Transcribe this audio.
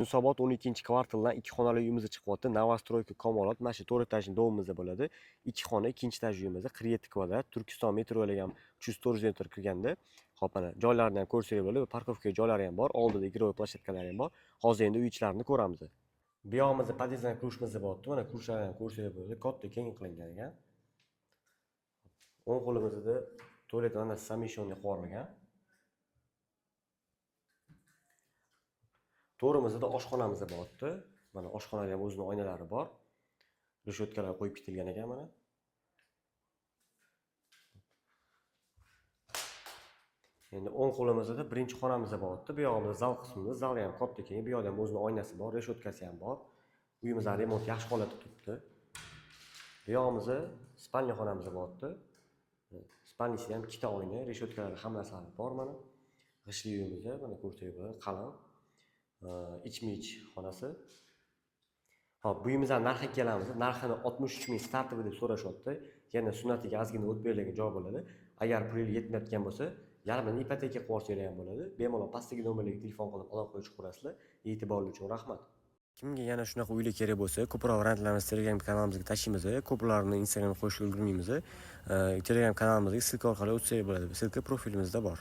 Yunusobod 12-kvartaldan 2 xonali uyimiz chiqyapti. Novostroyka Komolot. Mana shu 4 etajli domimizda bo'ladi. 2 xona, 2 etaj uyimiz, 47 kvadrat. Turkiston metroga ham 300-400 metr kirganda. Xo'p, mana joylarni ham ko'rsangiz bo'ladi. Parkovka joylari ham bor, oldida игровой planshetkalari ham bor. Hozir endi uy ichlarini ko'ramiz. Bu yog'imizda podyezddan krushimiz bo'lyapti. Mana krushlarini ham ko'rsangiz bo'ladi. Katta keng qilingan ekan. O'ng qo'limizda tualet mana samishonni qo'yilgan. To'rimizda oshxonamiz bo'lyapti. Mana oshxonada ham o'zining oynalari bor. Reshotkalar qo'yib ketilgan ekan mana. Endi o'ng qo'limizda birinchi xonamiz bo'lyapti. Bu yog'imizda zal qismimiz, zalda ham katta keng. Bu yoqda ham o'zining oynasi bor, reshotkasi ham bor. Uyimizda remont yaxshi holatda turibdi. Bu yog'imizda spalniya xonamiz bo'lyapti. Spalniyasida ham ikkita oyna, reshotkalari hammasi bor mana. G'ishli uyimizda mana ko'rsangiz bo'ladi, qalin. Ich xonasi. Hop, bu uyimizning narxiga kelamiz. Narxini 63 ming startovi deb so'rashyapti. Yana sunnatiga ozgina o't berilgan joy bo'ladi. Agar pulingiz yetmayotgan bo'lsa, yarmini ipoteka qilib olsangiz ham bo'ladi. Bemalol pastdagi nomerga telefon qilib aloqa qilib ko'rasizlar. E'tiboringiz uchun rahmat. Kimga yana shunaqa uylar kerak bo'lsa, ko'proq variantlarni Telegram kanalimizga tashlaymiz. Ko'plarni Instagramga qo'shib ulgurmaymiz. Telegram kanalimizga ссылка orqali o'tsangiz bo'ladi. Ссылка profilimizda bor.